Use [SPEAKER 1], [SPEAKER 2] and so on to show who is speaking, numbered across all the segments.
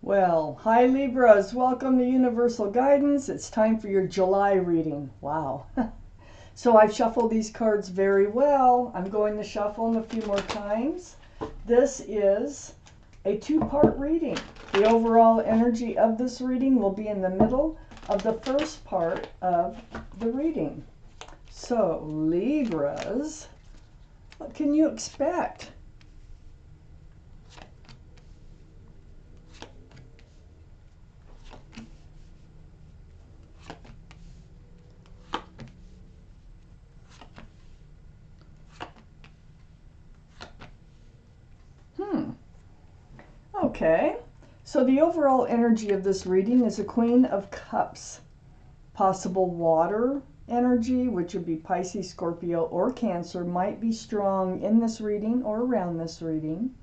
[SPEAKER 1] Well, hi Libras, welcome to Universal Guidance. It's time for your July reading. Wow. So I've shuffled these cards very well. I'm going to shuffle them a few more times. This is a two-part reading. The overall energy of this reading will be in the middle of the first part of the reading. So Libras, what can you expect? Okay, so the overall energy of this reading is a Queen of Cups. Possible water energy, which would be Pisces, Scorpio, or Cancer, might be strong in this reading or around this reading.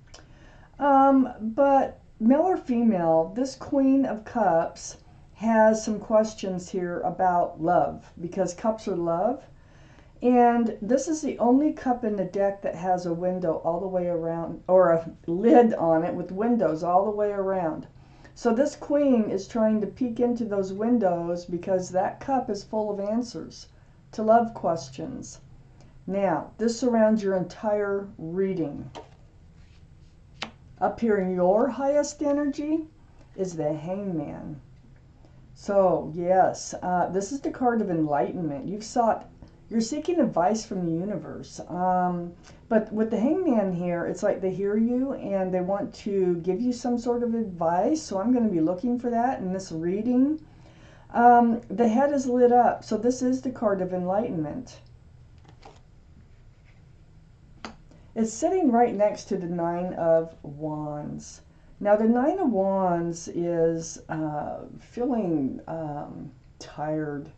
[SPEAKER 1] But male or female, this Queen of Cups has some questions here about love, because cups are love. And this is the only cup in the deck that has a window all the way around, or a lid on it with windows all the way around. So this queen is trying to peek into those windows because that cup is full of answers to love questions. Now, this surrounds your entire reading. Up here in your highest energy is the Hangman. So, yes, this is the card of enlightenment. You're seeking advice from the universe. But with the Hangman here, it's like they hear you and they want to give you some sort of advice. So I'm going to be looking for that in this reading. The head is lit up. So this is the card of enlightenment. It's sitting right next to the Nine of Wands. Now the Nine of Wands is feeling tired.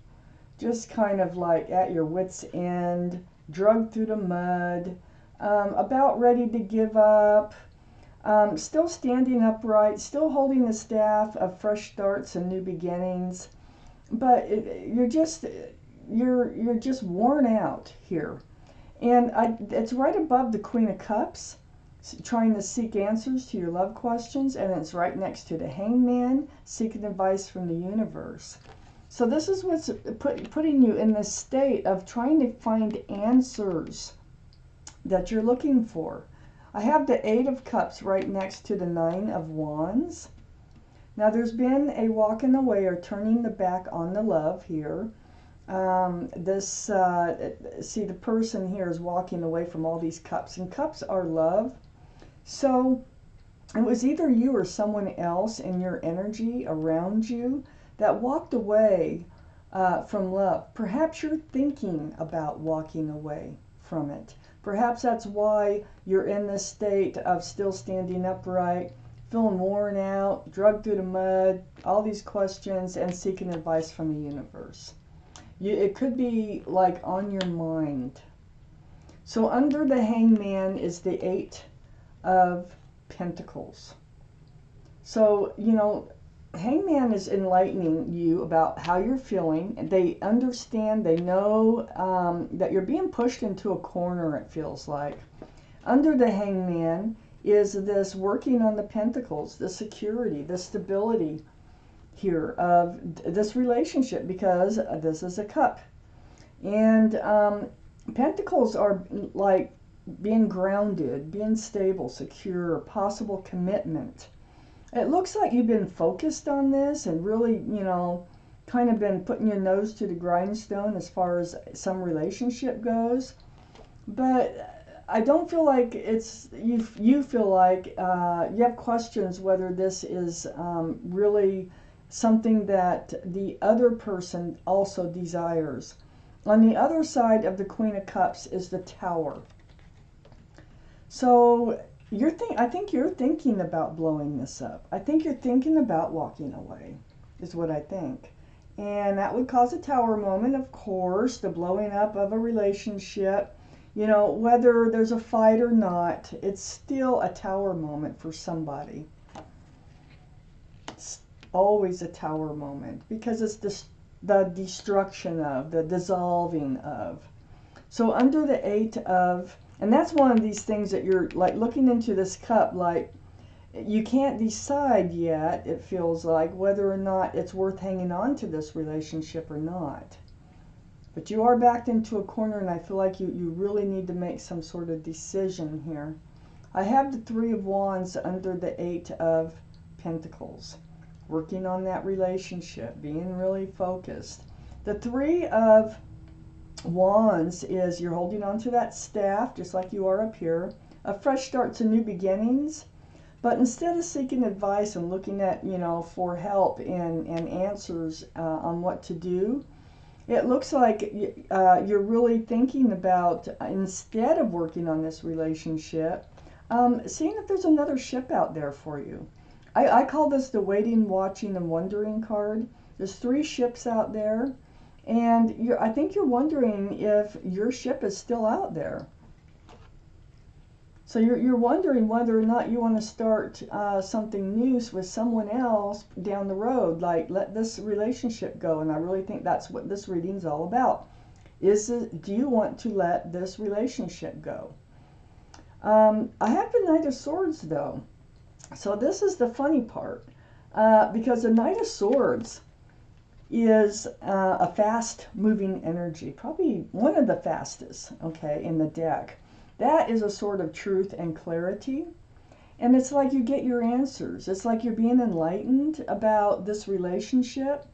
[SPEAKER 1] Just kind of like at your wit's end, drugged through the mud, about ready to give up, still standing upright, still holding the staff of fresh starts and new beginnings, but you're just worn out here. And it's right above the Queen of Cups, trying to seek answers to your love questions, and it's right next to the Hangman, seeking advice from the universe. So this is what's putting you in this state of trying to find answers that you're looking for. I have the Eight of Cups right next to the Nine of Wands. Now there's been a walking away or turning the back on the love here. See, the person here is walking away from all these cups, and cups are love. So it was either you or someone else in your energy around you that walked away from love. Perhaps you're thinking about walking away from it. Perhaps that's why you're in this state of still standing upright, feeling worn out, drugged through the mud, all these questions, and seeking advice from the universe. It could be like on your mind. So under the Hangman is the Eight of Pentacles. So, you know, Hangman is enlightening you about how you're feeling. They understand, they know that you're being pushed into a corner, it feels like. Under the Hangman is this working on the Pentacles, the security, the stability here of this relationship, because this is a cup. And Pentacles are like being grounded, being stable, secure, possible commitment. It looks like you've been focused on this and really, you know, kind of been putting your nose to the grindstone as far as some relationship goes. But I don't feel like it's, you feel like you have questions whether this is really something that the other person also desires. On the other side of the Queen of Cups is the Tower. So I think you're thinking about blowing this up. I think you're thinking about walking away, is what I think. And that would cause a Tower moment, of course, the blowing up of a relationship. You know, whether there's a fight or not, it's still a Tower moment for somebody. It's always a Tower moment because it's the destruction of, the dissolving of. So under the Eight of, and that's one of these things that you're like looking into this cup, like you can't decide yet, it feels like, whether or not it's worth hanging on to this relationship or not. But you are backed into a corner, and I feel like you really need to make some sort of decision here. I have the Three of Wands under the Eight of Pentacles. Working on that relationship, being really focused. The Three of Wands is you're holding on to that staff, just like you are up here. A fresh start to new beginnings. But instead of seeking advice and looking at, for help and answers on what to do, it looks like you're really thinking about, instead of working on this relationship, seeing if there's another ship out there for you. I call this the waiting, watching, and wondering card. There's 3 ships out there, and I think you're wondering if your ship is still out there. So you're wondering whether or not you want to start something new with someone else down the road, like let this relationship go. And I really think that's what this reading's all about. Do you want to let this relationship go? I have the Knight of Swords, though. So this is the funny part, because the Knight of Swords is a fast-moving energy, probably one of the fastest, okay, in the deck. That is a sort of truth and clarity, and it's like you get your answers. It's like you're being enlightened about this relationship,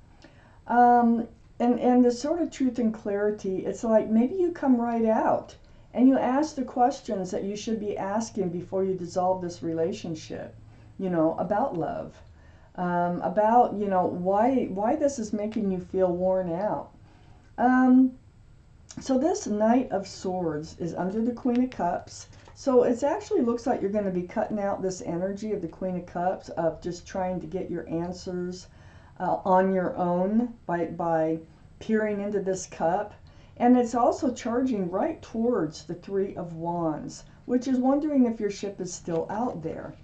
[SPEAKER 1] and the sort of truth and clarity, it's like maybe you come right out and you ask the questions that you should be asking before you dissolve this relationship, about love, about, why this is making you feel worn out. So this Knight of Swords is under the Queen of Cups. So it actually looks like you're going to be cutting out this energy of the Queen of Cups, of just trying to get your answers on your own by peering into this cup. And it's also charging right towards the Three of Wands, which is wondering if your ship is still out there.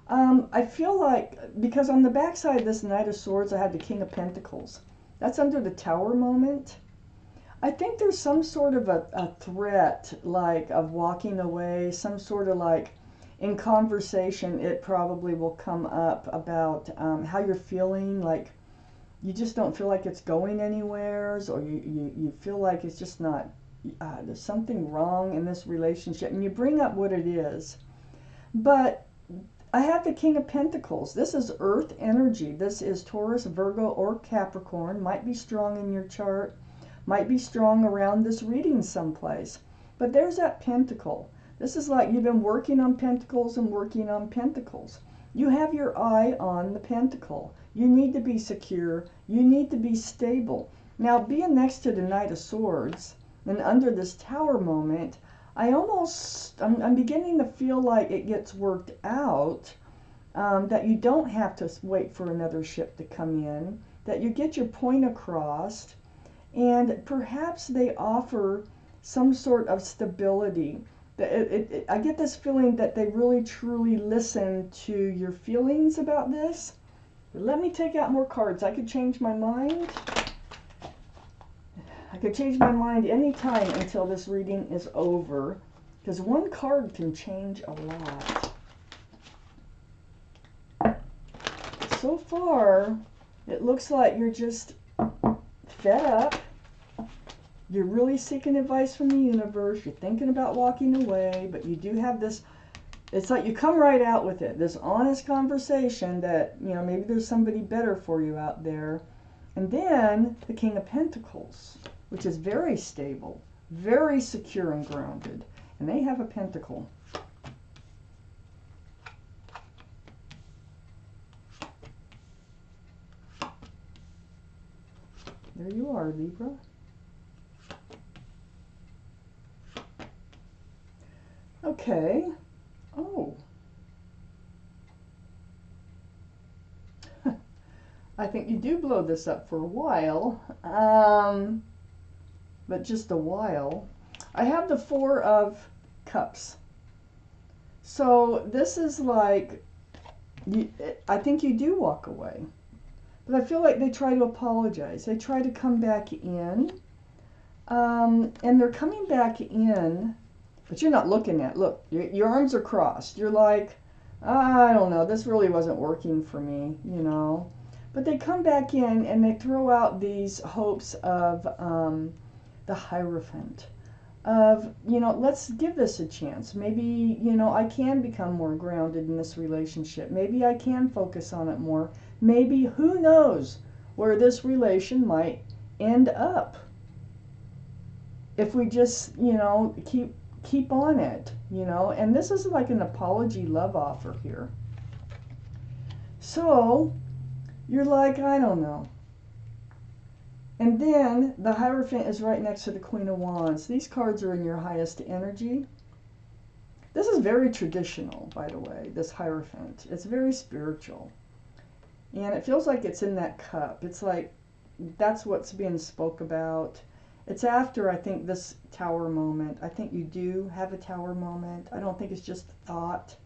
[SPEAKER 1] I feel like, because on the backside of this Knight of Swords, I have the King of Pentacles. That's under the Tower moment. I think there's some sort of a threat, like, of walking away, some sort of, like, in conversation, it probably will come up about how you're feeling, like you just don't feel like it's going anywhere, or you feel like it's just not, there's something wrong in this relationship, and you bring up what it is. But I have the King of Pentacles. This is earth energy. This is Taurus, Virgo, or Capricorn. Might be strong in your chart. Might be strong around this reading someplace. But there's that pentacle. This is like you've been working on pentacles and working on pentacles. You have your eye on the pentacle. You need to be secure. You need to be stable. Now, being next to the Knight of Swords and under this Tower moment, I'm beginning to feel like it gets worked out, that you don't have to wait for another ship to come in, that you get your point across, and perhaps they offer some sort of stability. I get this feeling that they really truly listen to your feelings about this. Let me take out more cards. I could change my mind. I could change my mind anytime until this reading is over, because one card can change a lot. So far, it looks like you're just fed up. You're really seeking advice from the universe. You're thinking about walking away, but you do have this, it's like you come right out with it, this honest conversation that, maybe there's somebody better for you out there. And then the King of Pentacles, which is very stable, very secure and grounded. And they have a pentacle. There you are, Libra. Okay. Oh. I think you do blow this up for a while. But just a while. I have the Four of Cups. So this is like, I think you do walk away. But I feel like they try to apologize. They try to come back in. And they're coming back in, but you're not looking at, look, your arms are crossed. You're like, I don't know, this really wasn't working for me, you know. But they come back in and they throw out these hopes of the Hierophant. Of, you know, let's give this a chance. Maybe, you know, I can become more grounded in this relationship. Maybe I can focus on it more. Maybe, who knows where this relation might end up if we just, you know, keep on it, you know. And this is like an apology love offer here. So you're like, I don't know. And then the Hierophant is right next to the Queen of Wands. These cards are in your highest energy. This is very traditional, by the way, this Hierophant. It's very spiritual. And it feels like it's in that cup. It's like that's what's being spoke about. It's after, I think, this Tower moment. I think you do have a Tower moment. I don't think it's just a thought.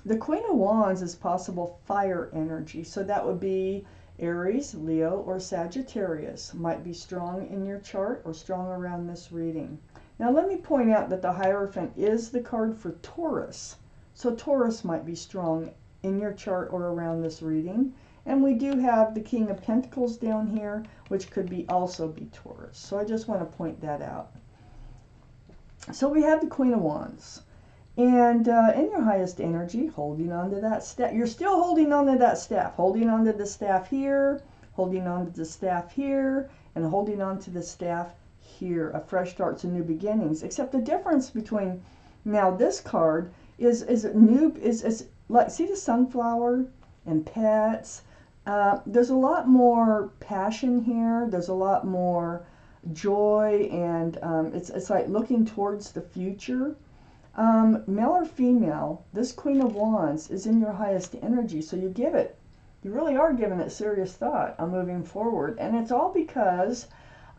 [SPEAKER 1] The Queen of Wands is possible fire energy. So that would be Aries, Leo, or Sagittarius. Might be strong in your chart or strong around this reading. Now let me point out that the Hierophant is the card for Taurus. So Taurus might be strong in your chart or around this reading. And we do have the King of Pentacles down here, which could be also be Taurus. So I just want to point that out. So we have the Queen of Wands. And in your highest energy, holding on to that staff. You're still holding on to that staff. Holding on to the staff here, holding on to the staff here, and holding on to the staff here. A fresh starts and new beginnings. Except the difference between now this card is like, see the sunflower and pets. There's a lot more passion here. There's a lot more joy, and it's like looking towards the future. Male or female, this Queen of Wands is in your highest energy, so you really are giving it serious thought on moving forward. And it's all because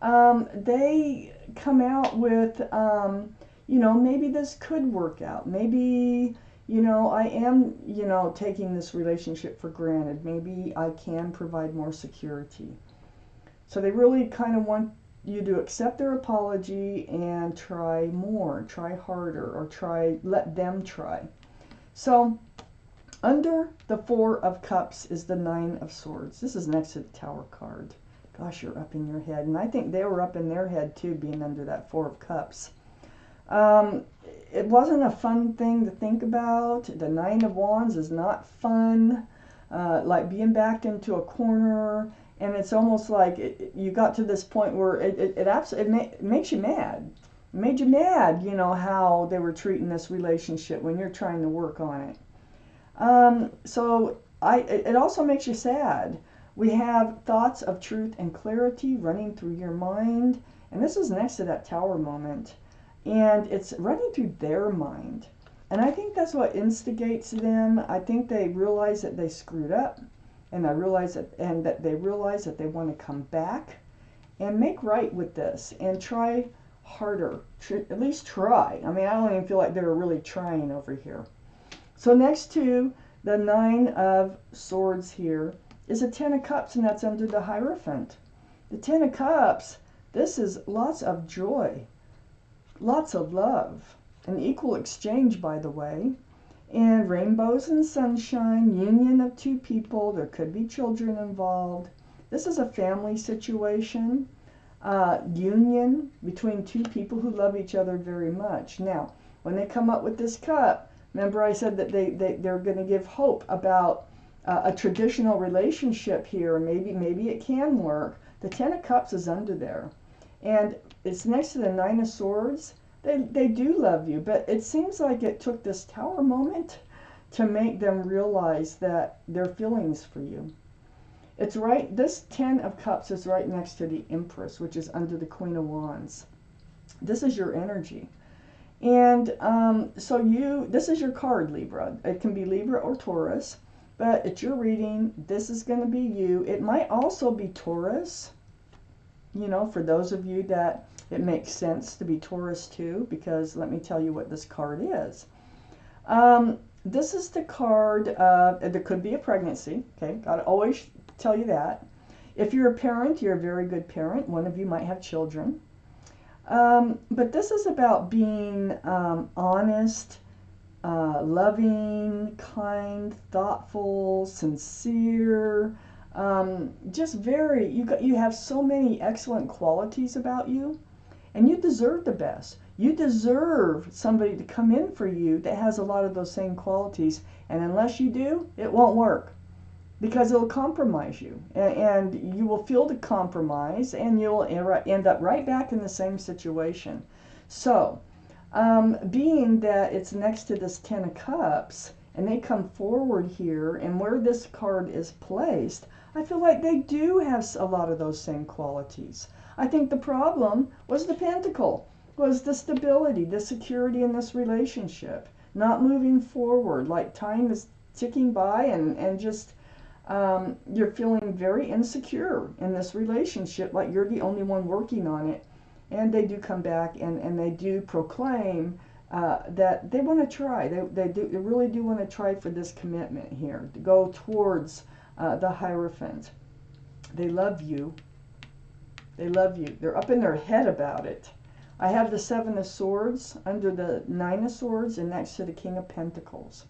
[SPEAKER 1] they come out with, you know, maybe this could work out. Maybe, you know, I am, you know, taking this relationship for granted. Maybe I can provide more security. So they really kind of want you to accept their apology and try more, try harder, or let them try. So under the Four of Cups is the Nine of Swords. This is next to the Tower card. Gosh, you're up in your head. And I think they were up in their head too, being under that Four of Cups. It wasn't a fun thing to think about. The Nine of Wands is not fun. Like being backed into a corner. And it's almost like you got to this point where it makes you mad. It made you mad, you know, how they were treating this relationship when you're trying to work on it. It also makes you sad. We have thoughts of truth and clarity running through your mind. And this is next to that Tower moment. And it's running through their mind. And I think that's what instigates them. I think they realize that they screwed up. And they realize that they want to come back and make right with this and try harder. At least try. I mean, I don't even feel like they're really trying over here. So next to the Nine of Swords here is a Ten of Cups, and that's under the Hierophant. The Ten of Cups, this is lots of joy, lots of love, an equal exchange, by the way. And rainbows and sunshine, union of two people. There could be children involved. This is a family situation, union between two people who love each other very much. Now, when they come up with this cup, remember I said that they're going to give hope about a traditional relationship here. Maybe it can work. The Ten of Cups is under there. And it's next to the Nine of Swords. They do love you, but it seems like it took this Tower moment to make them realize that their feelings for you. It's right, this Ten of Cups is right next to the Empress, which is under the Queen of Wands. This is your energy. And this is your card, Libra. It can be Libra or Taurus, but it's your reading. This is going to be you. It might also be Taurus, you know, for those of you that it makes sense to be Taurus too, because let me tell you what this card is. This is the card, there could be a pregnancy, okay, gotta always tell you that. If you're a parent, you're a very good parent. One of you might have children. But this is about being honest loving, kind, thoughtful, sincere, just very, you have so many excellent qualities about you, and you deserve the best. You deserve somebody to come in for you that has a lot of those same qualities, and unless you do, it won't work, because it'll compromise you, and you will feel the compromise, and you'll end up right back in the same situation. So, being that it's next to this Ten of Cups, and they come forward here, and where this card is placed, I feel like they do have a lot of those same qualities. I think the problem was the Pentacle, was the stability, the security in this relationship, not moving forward, like time is ticking by, and just you're feeling very insecure in this relationship, like you're the only one working on it. And they do come back, and they do proclaim that they want to try. They really do want to try for this commitment here, to go towards the Hierophant. They love you. They love you. They're up in their head about it. I have the Seven of Swords under the Nine of Swords and next to the King of Pentacles.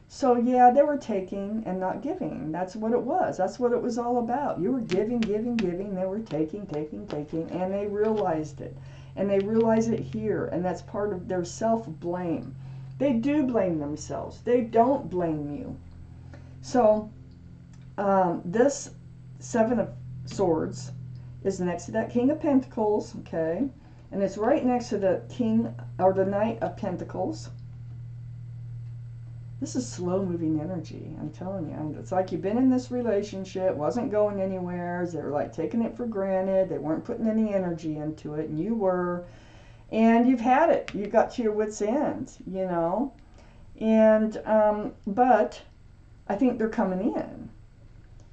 [SPEAKER 1] So yeah, they were taking and not giving. That's what it was. That's what it was all about. You were giving, giving, giving. They were taking, taking, taking, and they realized it. And they realize it here, and that's part of their self-blame. They do blame themselves. They don't blame you. So this Seven of Swords is next to that King of Pentacles, okay? And it's right next to the King, or the Knight of Pentacles. This is slow-moving energy, I'm telling you. It's like you've been in this relationship, wasn't going anywhere. They were like taking it for granted. They weren't putting any energy into it, and you were. And you've had it. You got to your wits' end, you know. And, but I think they're coming in.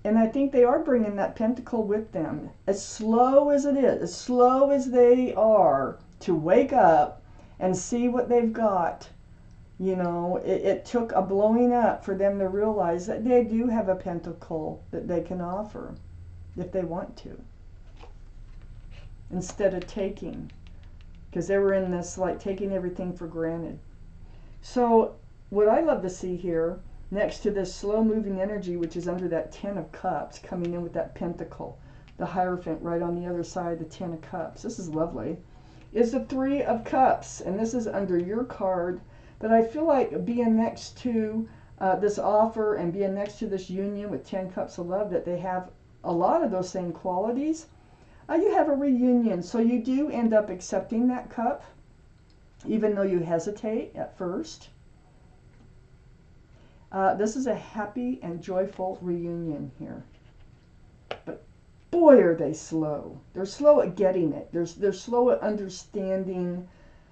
[SPEAKER 1] And I think they are bringing that Pentacle with them. As slow as it is, as slow as they are to wake up and see what they've got, you know, it took a blowing up for them to realize that they do have a Pentacle that they can offer if they want to, instead of taking, because they were in this like taking everything for granted. So what I love to see here, next to this slow moving energy, which is under that Ten of Cups, coming in with that Pentacle, the Hierophant right on the other side of the Ten of Cups, this is lovely, is the Three of Cups, and this is under your card. But I feel like being next to this offer and being next to this union with 10 Cups of Love, that they have a lot of those same qualities. You have a reunion, so you do end up accepting that cup, even though you hesitate at first. This is a happy and joyful reunion here. But boy, are they slow. They're slow at getting it. They're slow at understanding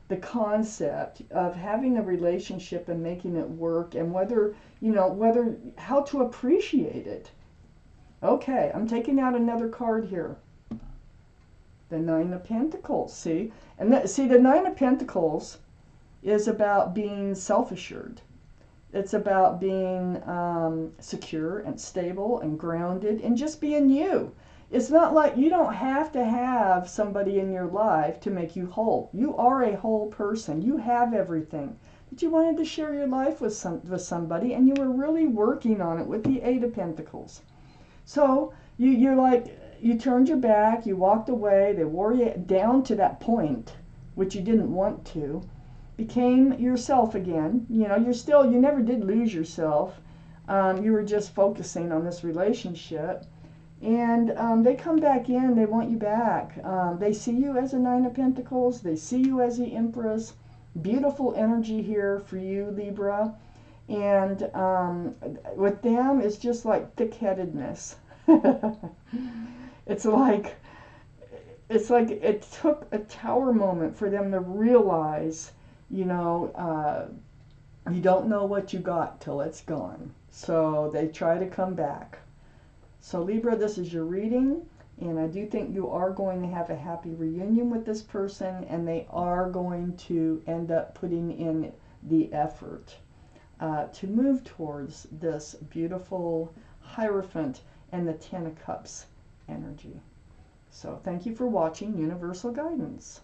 [SPEAKER 1] the concept of having a relationship and making it work, and whether, you know, how to appreciate it. Okay, I'm taking out another card here. The Nine of Pentacles, see? And the Nine of Pentacles is about being self-assured. It's about being secure and stable and grounded and just being you. It's not like you don't have to have somebody in your life to make you whole. You are a whole person. You have everything. But you wanted to share your life with somebody, and you were really working on it with the Eight of Pentacles. So you're like, you turned your back, you walked away, they wore you down to that point, which you didn't want to, became yourself again. You know, you never did lose yourself. You were just focusing on this relationship. And they come back in, they want you back. They see you as a Nine of Pentacles. They see you as the Empress. Beautiful energy here for you, Libra. And with them, it's just like thick-headedness. It's like it took a tower moment for them to realize, you know, you don't know what you got till it's gone. So they try to come back. So Libra, this is your reading, and I do think you are going to have a happy reunion with this person, and they are going to end up putting in the effort to move towards this beautiful Hierophant and the Ten of Cups energy. So thank you for watching Universal Guidance.